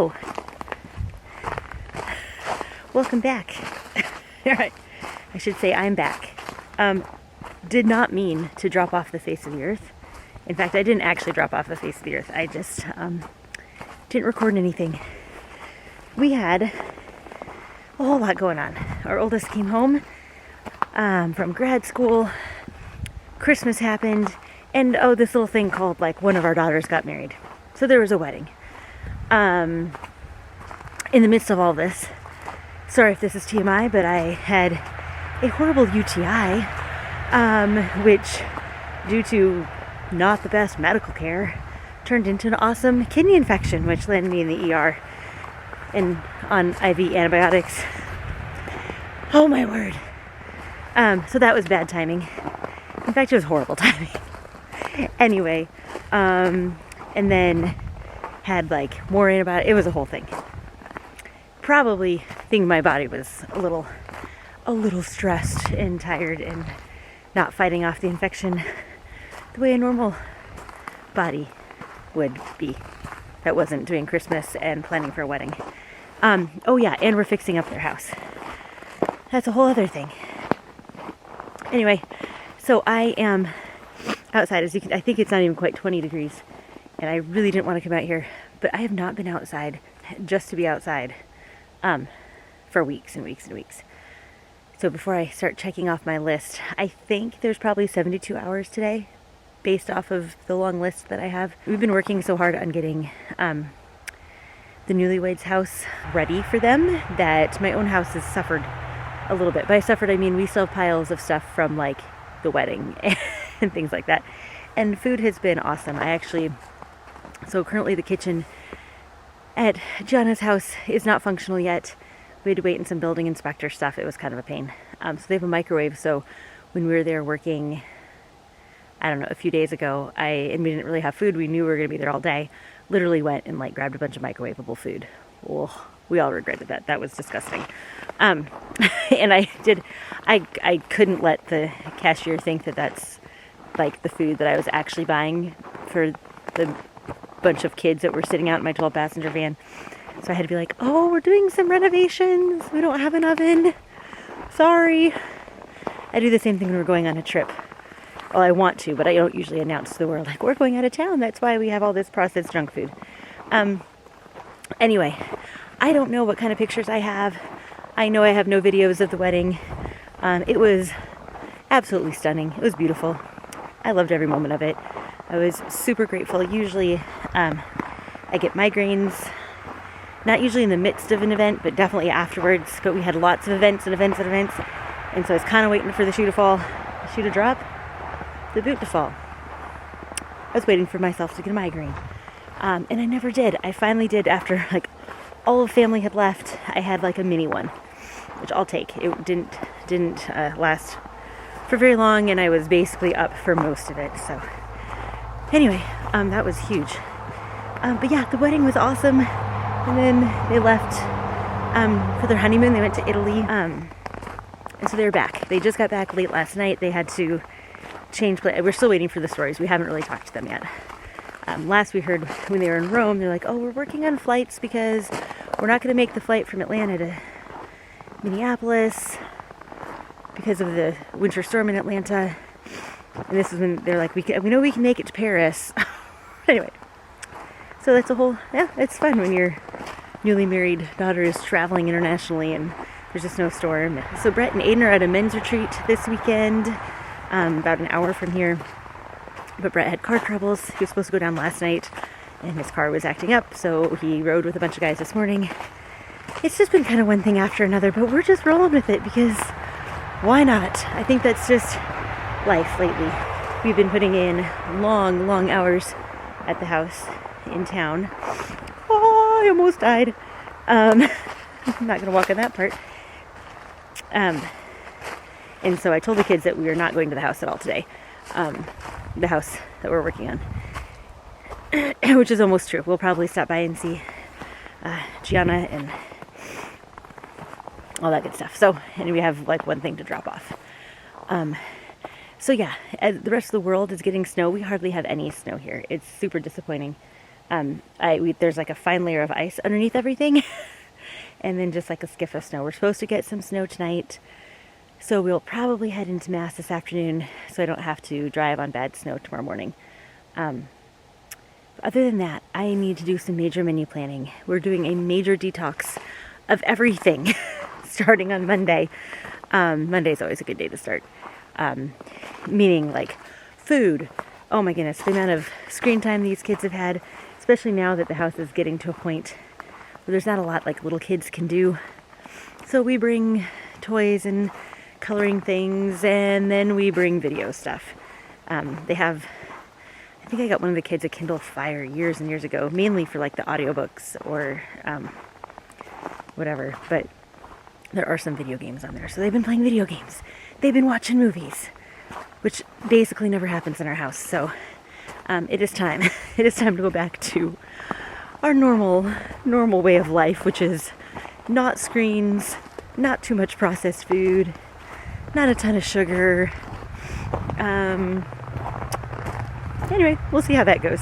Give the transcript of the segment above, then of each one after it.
Hello. Welcome back. Alright, I should say I'm back. Did not mean to drop off the face of the earth. In fact, I didn't actually drop off the face of the earth. I just didn't record anything. We had a whole lot going on. Our oldest came home from grad school. Christmas happened. And this little thing called, like, one of our daughters got married. So there was a wedding. In the midst of all this, sorry if this is TMI, but I had a horrible UTI, which, due to not the best medical care, turned into an awesome kidney infection, which landed me in the ER and on IV antibiotics. Oh my word. So that was bad timing. In fact, it was horrible timing. Anyway, and then had like more antibiotics. It was a whole thing. Probably think my body was a little stressed and tired and not fighting off the infection the way a normal body would be that wasn't doing Christmas and planning for a wedding. Oh yeah, and we're fixing up their house. That's a whole other thing. Anyway, so I am outside. As you can, I think it's not even quite 20 degrees, and I really didn't want to come out here, but I have not been outside just to be outside for weeks and weeks and weeks. So before I start checking off my list, I think there's probably 72 hours today based off of the long list that I have. We've been working so hard on getting the newlyweds house ready for them that my own house has suffered a little bit. By suffered, I mean we still have piles of stuff from like the wedding and things like that. And food has been awesome. So currently the kitchen at Gianna's house is not functional yet. We had to wait in some building inspector stuff. It was kind of a pain. So they have a microwave. So when we were there working, I don't know, a few days ago, and we didn't really have food. We knew we were going to be there all day. Literally went and like grabbed a bunch of microwavable food. Oh, we all regretted that. That was disgusting. And I couldn't let the cashier think that that's like the food that I was actually buying for the bunch of kids that were sitting out in my 12-passenger van. So I had to be like, oh, we're doing some renovations. We don't have an oven. Sorry. I do the same thing when we're going on a trip. Well, I want to, but I don't usually announce to the world, like, we're going out of town. That's why we have all this processed junk food. Anyway, I don't know what kind of pictures I have. I know I have no videos of the wedding. It was absolutely stunning. It was beautiful. I loved every moment of it. I was super grateful. Usually, I get migraines, not usually in the midst of an event, but definitely afterwards. But we had lots of events and events and events. And so I was kind of waiting for the shoe to fall, the shoe to drop, the boot to fall. I was waiting for myself to get a migraine. And I never did. I finally did after like all of family had left. I had like a mini one, which I'll take. It didn't last for very long, and I was basically up for most of it. So anyway, that was huge. But yeah, the wedding was awesome. And then they left for their honeymoon. They went to Italy. And so they're back. They just got back late last night. They had to change plans. We're still waiting for the stories. We haven't really talked to them yet. Last we heard when they were in Rome, they're like, oh, we're working on flights because we're not going to make the flight from Atlanta to Minneapolis because of the winter storm in Atlanta. And this is when they're like, we know we can make it to Paris. Anyway, so that's it's fun when your newly married daughter is traveling internationally and there's a snowstorm. So Brett and Aiden are at a men's retreat this weekend, about an hour from here. But Brett had car troubles. He was supposed to go down last night and his car was acting up, so he rode with a bunch of guys this morning. It's just been kind of one thing after another, but we're just rolling with it because why not? I think that's just life lately. We've been putting in long hours at the house in town. Oh, I almost died. I'm not going to walk on that part. And so I told the kids that we are not going to the house at all today. The house that we're working on. Which is almost true. We'll probably stop by and see Gianna and all that good stuff. So, and we have like one thing to drop off. So yeah, as the rest of the world is getting snow. We hardly have any snow here. It's super disappointing. There's like a fine layer of ice underneath everything, and then just like a skiff of snow. We're supposed to get some snow tonight, so we'll probably head into Mass this afternoon so I don't have to drive on bad snow tomorrow morning. Other than that, I need to do some major menu planning. We're doing a major detox of everything starting on Monday. Monday's always a good day to start. Meaning like food. Oh my goodness, the amount of screen time these kids have had, especially now that the house is getting to a point where there's not a lot like little kids can do. So we bring toys and coloring things, and then we bring video stuff. They have, I think I got one of the kids a Kindle Fire years and years ago, mainly for like the audiobooks or whatever, but there are some video games on there. So they've been playing video games. They've been watching movies, which basically never happens in our house. So it is time. It is time to go back to our normal way of life, which is not screens, not too much processed food, not a ton of sugar. Anyway, we'll see how that goes.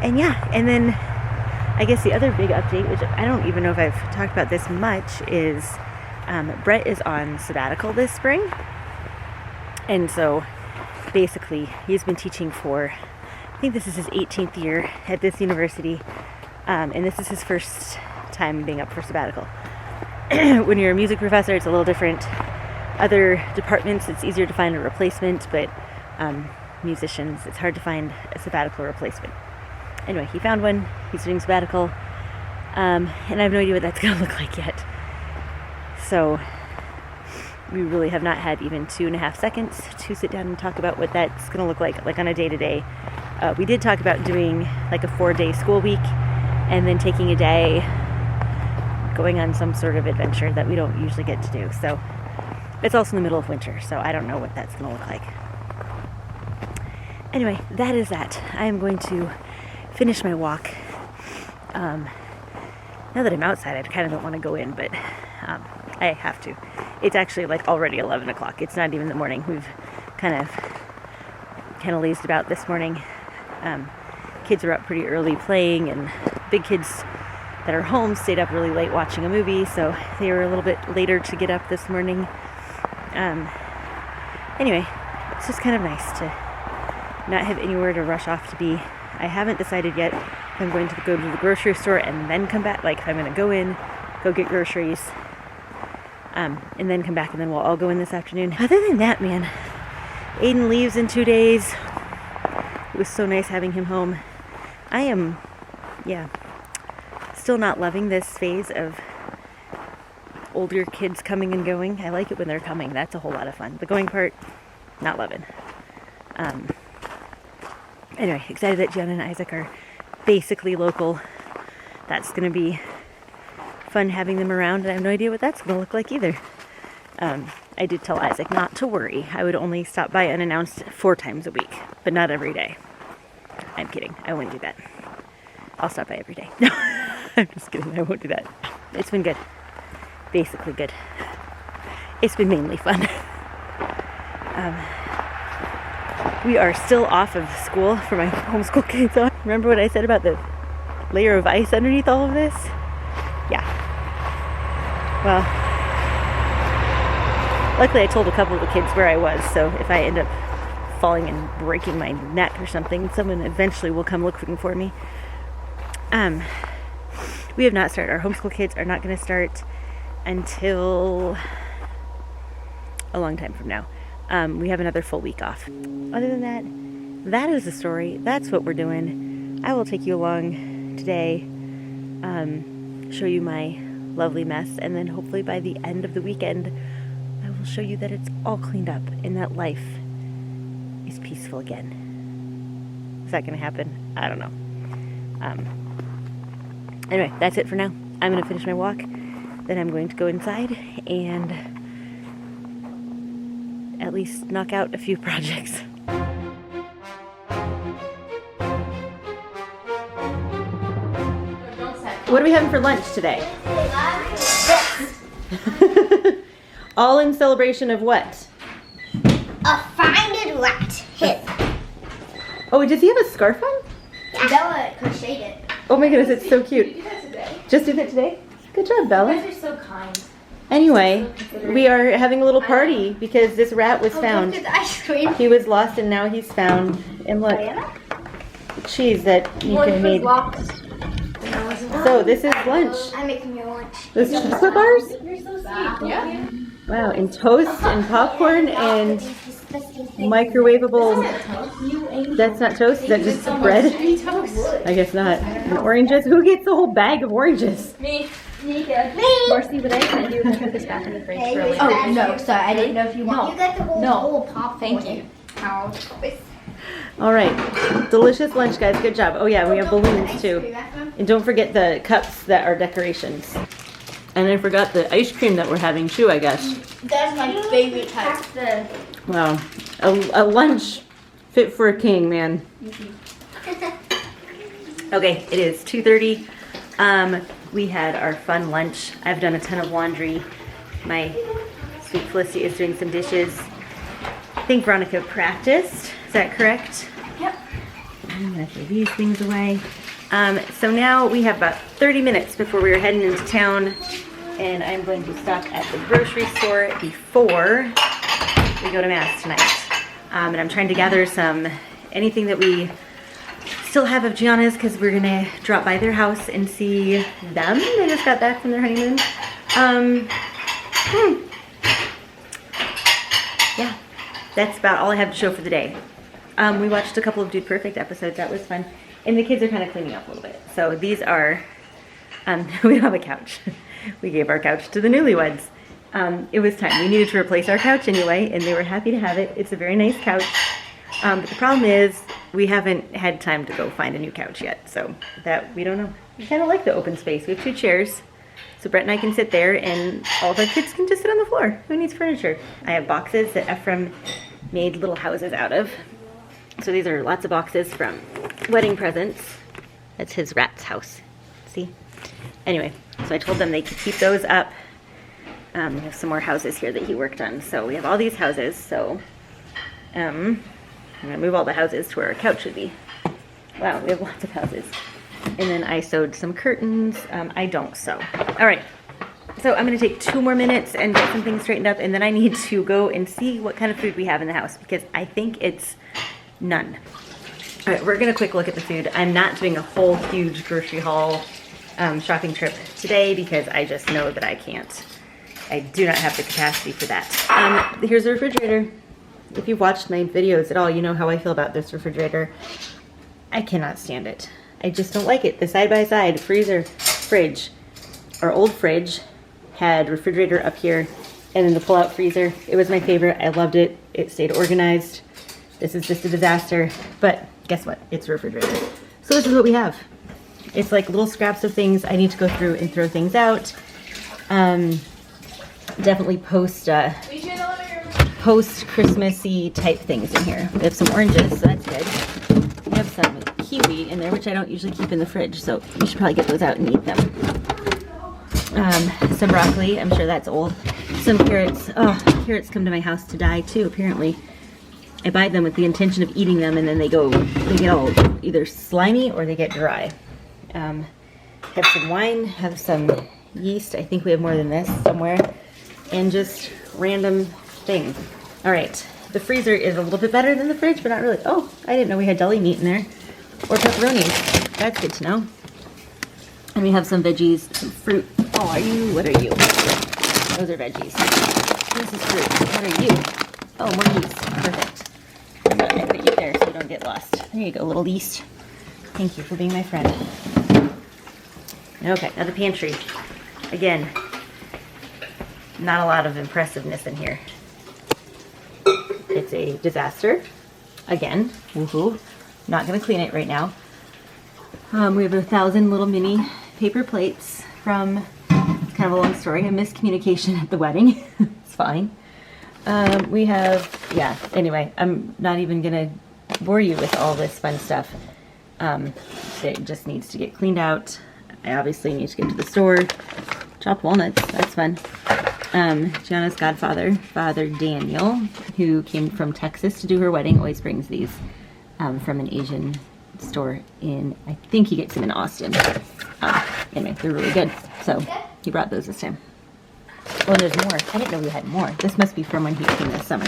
And yeah, and then I guess the other big update, which I don't even know if I've talked about this much, is Brett is on sabbatical this spring. And so basically he's been teaching for, I think this is his 18th year at this university. And this is his first time being up for sabbatical. When you're a music professor, it's a little different. Other departments, it's easier to find a replacement, but musicians, it's hard to find a sabbatical replacement. Anyway, he found one. He's doing sabbatical. And I have no idea what that's going to look like yet. So we really have not had even 2.5 seconds to sit down and talk about what that's going to look like on a day-to-day. We did talk about doing like a 4-day school week and then taking a day going on some sort of adventure that we don't usually get to do. So it's also in the middle of winter, so I don't know what that's going to look like. Anyway, that is that. I am going to finish my walk. Now that I'm outside, I kind of don't want to go in, but I have to. It's actually like already 11 o'clock. It's not even the morning. We've kind of lazed about this morning. Kids are up pretty early playing, and big kids that are home stayed up really late watching a movie, so they were a little bit later to get up this morning. Anyway, it's just kind of nice to not have anywhere to rush off to be. I haven't decided yet if I'm going to go to the grocery store and then come back, like if I'm going to go in, go get groceries, and then come back, and then we'll all go in this afternoon. Other than that, man, Aiden leaves in 2 days. It was so nice having him home. I am, still not loving this phase of older kids coming and going. I like it when they're coming. That's a whole lot of fun. The going part, not loving. Anyway, excited that Gianna and Isaac are basically local. That's going to be fun having them around, and I have no idea what that's going to look like either. I did tell Isaac not to worry. I would only stop by unannounced 4 times a week, but not every day. I'm kidding. I wouldn't do that. I'll stop by every day. No, I'm just kidding. I won't do that. It's been good. Basically good. It's been mainly fun. We are still off of school for my homeschool kids. Remember what I said about the layer of ice underneath all of this? Yeah. Well, luckily I told a couple of the kids where I was, so if I end up falling and breaking my neck or something, someone eventually will come looking for me. We have not started. Our homeschool kids are not going to start until a long time from now. We have another full week off. Other than that, that is the story. That's what we're doing. I will take you along today, show you my lovely mess, and then hopefully by the end of the weekend, I will show you that it's all cleaned up and that life is peaceful again. Is that going to happen? I don't know. Anyway, that's it for now. I'm going to finish my walk. Then I'm going to go inside and at least knock out a few projects. What are we having for lunch today? All in celebration of what? A finding rat hit. Oh, does he have a scarf on? Yeah. Bella crocheted it. Oh my goodness, it's so cute. Did you do that today? Just did it today? Good job, You Bella. guys are so kind. Anyway, we are having a little party because this rat was found. Look at the ice cream. He was lost and now he's found. And look, cheese that Nika made. So this is lunch. I'm making your lunch. This is chocolate bars? You're so sweet. Yeah. Wow, and toast and popcorn and microwavable. That's not toast, is that just bread? I guess not. And oranges. Who gets the whole bag of oranges? Me. Nika. Marcy, what I can do is put this back in the fridge for a later. Oh, no, sorry. I didn't know if you want. You got the whole pop. Thank you. All right, delicious lunch, guys. Good job. Oh yeah, we have balloons too. And don't forget the cups that are decorations. And I forgot the ice cream that we're having too, I guess. That's my favorite type. Wow, a lunch fit for a king, man. Okay, it is 2:30. We had our fun lunch. I've done a ton of laundry. My sweet Felicity is doing some dishes. I think Veronica practiced. Is that correct? Yep. I'm gonna throw these things away. So now we have about 30 minutes before we are heading into town, and I'm going to stop at the grocery store before we go to Mass tonight. And I'm trying to gather anything that we still have of Gianna's because we're gonna drop by their house and see them. They just got back from their honeymoon. Yeah, that's about all I have to show for the day. We watched a couple of Dude Perfect episodes. That was fun. And the kids are kind of cleaning up a little bit. So these are, we don't have a couch. We gave our couch to the newlyweds. It was time. We needed to replace our couch anyway, and they were happy to have it. It's a very nice couch. But the problem is we haven't had time to go find a new couch yet. So that, we don't know. We kind of like the open space. We have 2 chairs. So Brett and I can sit there, and all of our kids can just sit on the floor. Who needs furniture? I have boxes that Ephraim made little houses out of. So these are lots of boxes from wedding presents. That's his rat's house. See? Anyway, so I told them they could keep those up. We have some more houses here that he worked on. So we have all these houses. So I'm going to move all the houses to where our couch would be. Wow, we have lots of houses. And then I sewed some curtains. I don't sew. All right. So I'm going to take 2 more minutes and get some things straightened up. And then I need to go and see what kind of food we have in the house because I think it's none. All right, we're gonna quick look at the food. I'm not doing a whole huge grocery haul shopping trip today because I just know that I can't. I do not have the capacity for that. Here's the refrigerator. If you've watched my videos at all, you know how I feel about this refrigerator. I cannot stand it. I just don't like it. The side-by-side freezer, fridge, our old fridge had refrigerator up here and then the pull-out freezer. It was my favorite. I loved it. It stayed organized. This is just a disaster, but guess what? It's a refrigerator. So this is what we have. It's like little scraps of things. I need to go through and throw things out. Definitely post Christmassy type things in here. We have some oranges, so that's good. We have some kiwi in there, which I don't usually keep in the fridge, so we should probably get those out and eat them. Some broccoli, I'm sure that's old. Some carrots. Oh, carrots come to my house to die too, apparently. I buy them with the intention of eating them, and then they get all either slimy or they get dry. Have some wine, have some yeast. I think we have more than this somewhere. And just random things. All right, the freezer is a little bit better than the fridge, but not really. Oh, I didn't know we had deli meat in there. Or pepperoni. That's good to know. And we have some veggies, some fruit. Oh, what are you? Those are veggies. This is fruit. What are you? Oh, more yeast. Perfect. I'm gonna put you there so you don't get lost. There you go, little yeast. Thank you for being my friend. Okay, now the pantry. Again, not a lot of impressiveness in here. It's a disaster. Again, woohoo. Not gonna clean it right now. We have 1,000 little mini paper plates from, it's kind of a long story, a miscommunication at the wedding. It's fine. We have, yeah, anyway, I'm not even gonna bore you with all this fun stuff. It just needs to get cleaned out. I obviously need to get to the store. Chopped walnuts, that's fun. Gianna's godfather, Father Daniel, who came from Texas to do her wedding, always brings these from an Asian store in, I think he gets them in Austin. Anyway, they're really good. So he brought those this time. Oh, there's more. I didn't know we had more. This must be from when he came this summer.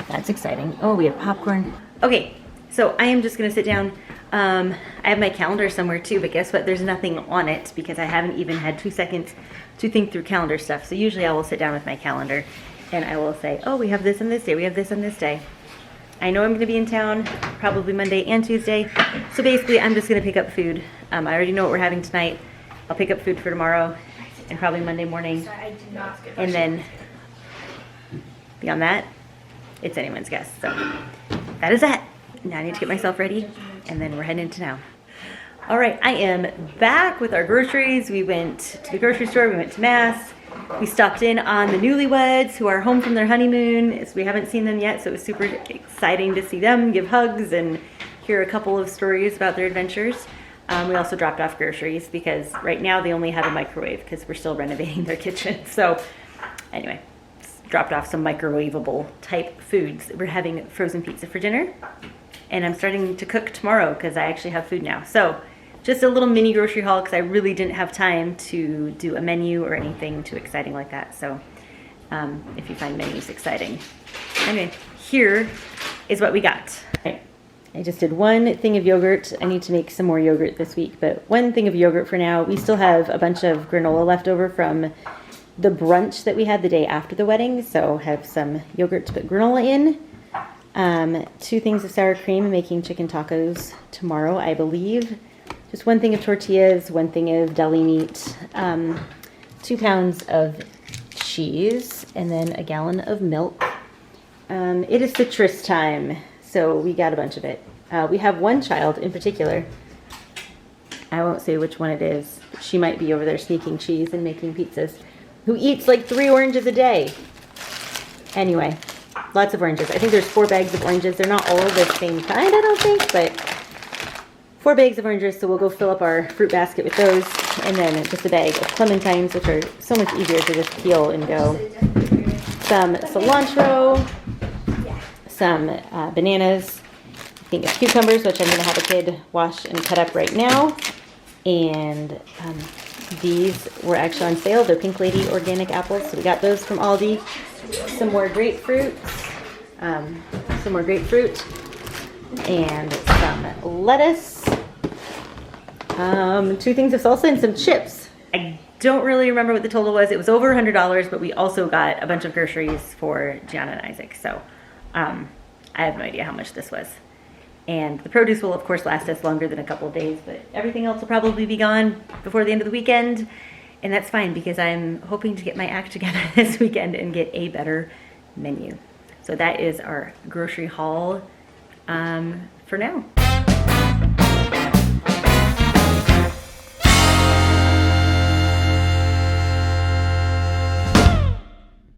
That's exciting. Oh, we have popcorn. Okay, so I am just gonna sit down. I have my calendar somewhere too, but guess what? There's nothing on it because I haven't even had 2 seconds to think through calendar stuff. So usually I will sit down with my calendar and I will say, oh, we have this on this day, we have this on this day. I know I'm gonna be in town probably Monday and Tuesday. So basically I'm just gonna pick up food. I already know what we're having tonight. I'll pick up food for tomorrow and probably Monday morning. And then beyond that, it's anyone's guess. So that is that. Now I need to get myself ready and then we're heading into now. All right, I am back with our groceries. We went to the grocery store, we went to Mass. We stopped in on the newlyweds who are home from their honeymoon. So we haven't seen them yet, so it was super exciting to see them, give hugs, and hear a couple of stories about their adventures. We also dropped off groceries because right now they only have a microwave because we're still renovating their kitchen. So anyway, dropped off some microwavable type foods. We're having frozen pizza for dinner. And I'm starting to cook tomorrow because I actually have food now. So just a little mini grocery haul because I really didn't have time to do a menu or anything too exciting like that. So if you find menus exciting. Anyway, here is what we got. Right. I just did 1 thing of yogurt. I need to make some more yogurt this week, but 1 thing of yogurt for now. We still have a bunch of granola left over from the brunch that we had the day after the wedding. So have some yogurt to put granola in. 2 things of sour cream. I'm making chicken tacos tomorrow, I believe. Just 1 thing of tortillas, 1 thing of deli meat, 2 pounds of cheese, and then a gallon of milk. It is citrus time, so we got a bunch of it. We have 1 child in particular. I won't say which one it is. But she might be over there sneaking cheese and making pizzas. Who eats like 3 oranges a day. Anyway. Lots of oranges. I think there's 4 bags of oranges. They're not all the same kind, I don't think, but 4 bags of oranges, so we'll go fill up our fruit basket with those. And then just a bag of clementines, which are so much easier to just peel and go. Some cilantro, some bananas, I think it's cucumbers, which I'm going to have a kid wash and cut up right now. And these were actually on sale. They're Pink Lady organic apples, so we got those from Aldi. Some more grapefruit, and some lettuce, 2 things of salsa and some chips. I don't really remember what the total was. It was over $100, but we also got a bunch of groceries for Gianna and Isaac. So I have no idea how much this was. And the produce will of course last us longer than a couple of days, but everything else will probably be gone before the end of the weekend. And that's fine because I'm hoping to get my act together this weekend and get a better menu. So that is our grocery haul for now.